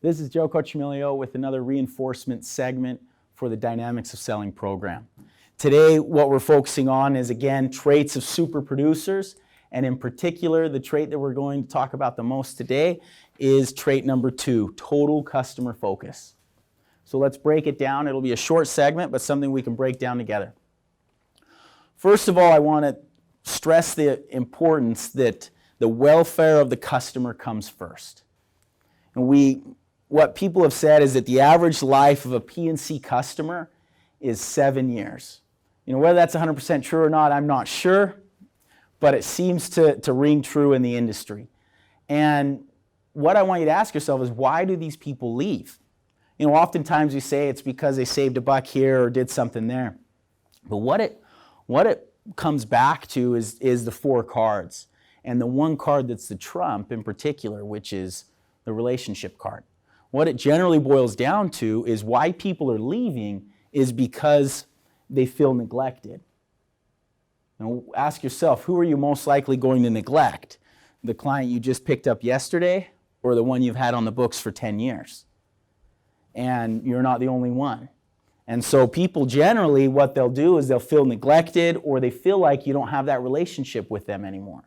This is Joe Cochimilio with another reinforcement segment for the Dynamics of Selling program. Today, what we're focusing on is, again, traits of super producers, and in particular, the trait that we're going to talk about the most today is trait number 2, total customer focus. So let's break it down. It'll be a short segment, but something we can break down together. First of all, I want to stress the importance that the welfare of the customer comes first. And what people have said is that the average life of a P&C customer is 7 years. Whether that's 100% true or not, I'm not sure, but it seems to ring true in the industry. And what I want you to ask yourself is, why do these people leave? Oftentimes we say it's because they saved a buck here or did something there. But what it comes back to is the 4 cards. And the one card that's the trump in particular, which is the relationship card. What it generally boils down to is why people are leaving is because they feel neglected. Now ask yourself, who are you most likely going to neglect? The client you just picked up yesterday or the one you've had on the books for 10 years? And you're not the only one. And so people generally, what they'll do is they'll feel neglected or they feel like you don't have that relationship with them anymore.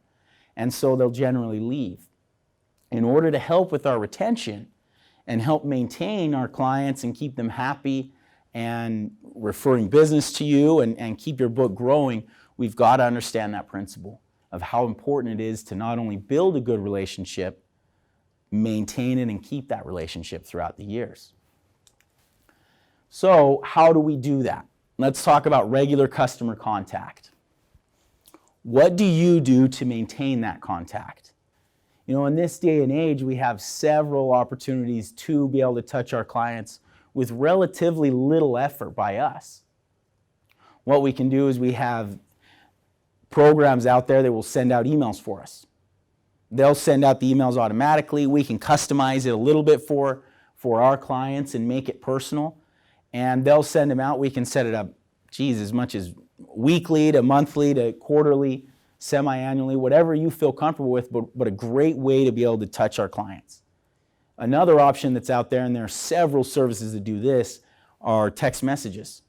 And so they'll generally leave. In order to help with our retention and help maintain our clients and keep them happy and referring business to you and keep your book growing, we've got to understand that principle of how important it is to not only build a good relationship, maintain it and keep that relationship throughout the years. So how do we do that? Let's talk about regular customer contact. What do you do to maintain that contact? In this day and age, we have several opportunities to be able to touch our clients with relatively little effort by us. What we can do is we have programs out there that will send out emails for us. They'll send out the emails automatically. We can customize it a little bit for our clients and make it personal. And they'll send them out. We can set it up, as much as weekly to monthly to quarterly, semi-annually, whatever you feel comfortable with, but a great way to be able to touch our clients. Another option that's out there, and there are several services that do this, are text messages.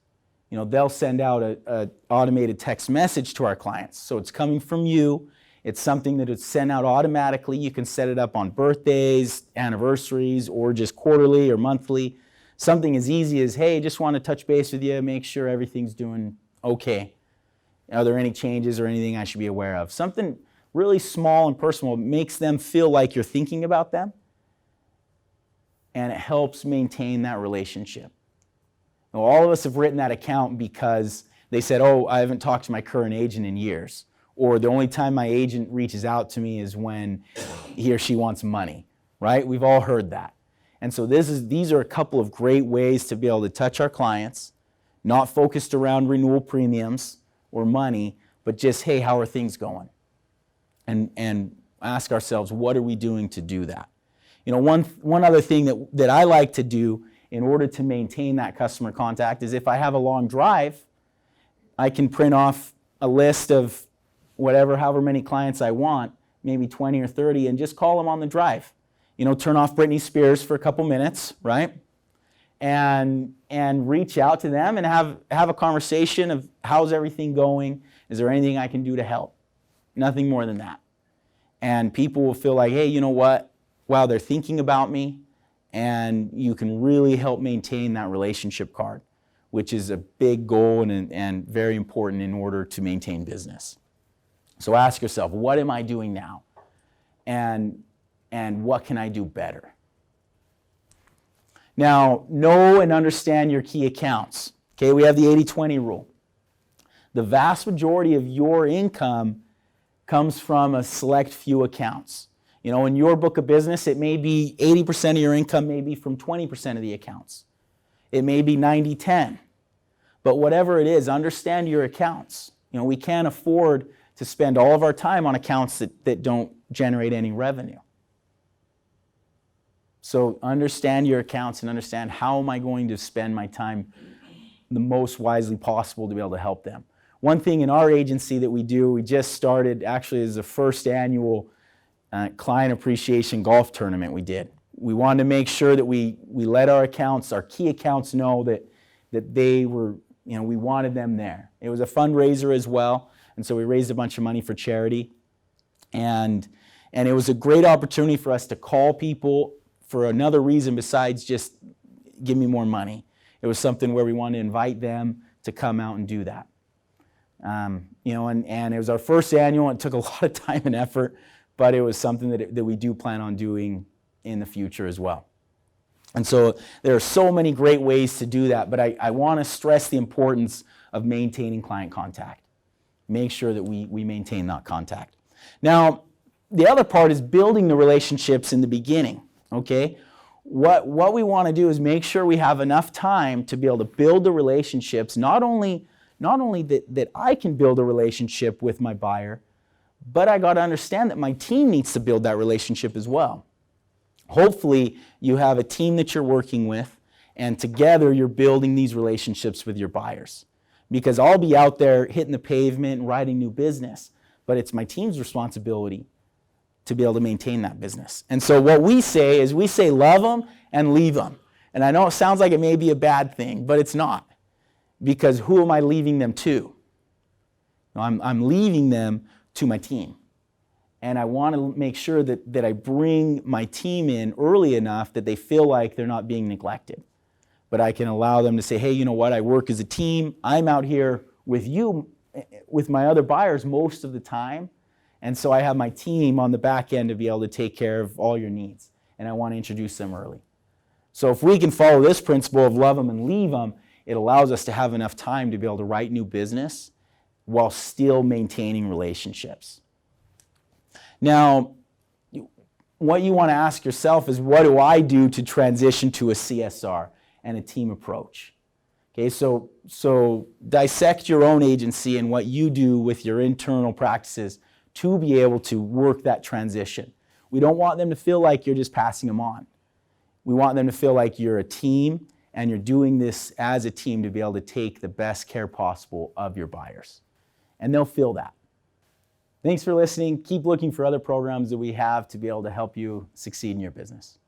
They'll send out an automated text message to our clients. So it's coming from you. It's something that is sent out automatically. You can set it up on birthdays, anniversaries, or just quarterly or monthly. Something as easy as, hey, just want to touch base with you, make sure everything's doing okay. Are there any changes or anything I should be aware of? Something really small and personal makes them feel like you're thinking about them, and it helps maintain that relationship. Now, all of us have written that account because they said, oh, I haven't talked to my current agent in years, or the only time my agent reaches out to me is when he or she wants money, right? We've all heard that. And so these are a couple of great ways to be able to touch our clients, not focused around renewal premiums or money, but just, hey, how are things going? And ask ourselves, what are we doing to do that? One other thing that I like to do in order to maintain that customer contact is, if I have a long drive, I can print off a list of however many clients I want, maybe 20 or 30, and just call them on the drive. Turn off Britney Spears for a couple minutes, right? And reach out to them and have a conversation of, how's everything going? Is there anything I can do to help? Nothing more than that. And people will feel like, hey, you know what? Wow, they're thinking about me. And you can really help maintain that relationship card, which is a big goal and very important in order to maintain business. So ask yourself, what am I doing now? And what can I do better? Now, know and understand your key accounts. Okay, we have the 80-20 rule. The vast majority of your income comes from a select few accounts. In your book of business, it may be 80% of your income may be from 20% of the accounts. It may be 90-10. But whatever it is, understand your accounts. We can't afford to spend all of our time on accounts that don't generate any revenue. So understand your accounts and understand, how am I going to spend my time the most wisely possible to be able to help them. One thing in our agency that we do, we just started, actually, is the first annual client appreciation golf tournament we did. We wanted to make sure that we let our key accounts know that they were, we wanted them there. It was a fundraiser as well, and so we raised a bunch of money for charity. And it was a great opportunity for us to call people for another reason besides just give me more money. It was something where we wanted to invite them to come out and do that. And it was our first annual. It took a lot of time and effort, but it was something that we do plan on doing in the future as well. And so there are so many great ways to do that, but I want to stress the importance of maintaining client contact. Make sure that we maintain that contact. Now, the other part is building the relationships in the beginning, okay? What we want to do is make sure we have enough time to be able to build the relationships, not only that I can build a relationship with my buyer, but I got to understand that my team needs to build that relationship as well. Hopefully, you have a team that you're working with, and together you're building these relationships with your buyers. Because I'll be out there hitting the pavement and writing new business, but it's my team's responsibility to be able to maintain that business. And so what we say is love them and leave them. And I know it sounds like it may be a bad thing, but it's not. Because who am I leaving them to? I'm leaving them to my team. And I want to make sure that I bring my team in early enough that they feel like they're not being neglected. But I can allow them to say, hey, you know what, I work as a team. I'm out here with you, with my other buyers most of the time. And so I have my team on the back end to be able to take care of all your needs. And I want to introduce them early. So if we can follow this principle of love them and leave them, it allows us to have enough time to be able to write new business while still maintaining relationships. Now, what you want to ask yourself is, what do I do to transition to a CSR and a team approach? Okay, so dissect your own agency and what you do with your internal practices to be able to work that transition. We don't want them to feel like you're just passing them on. We want them to feel like you're a team and you're doing this as a team to be able to take the best care possible of your buyers. And they'll feel that. Thanks for listening. Keep looking for other programs that we have to be able to help you succeed in your business.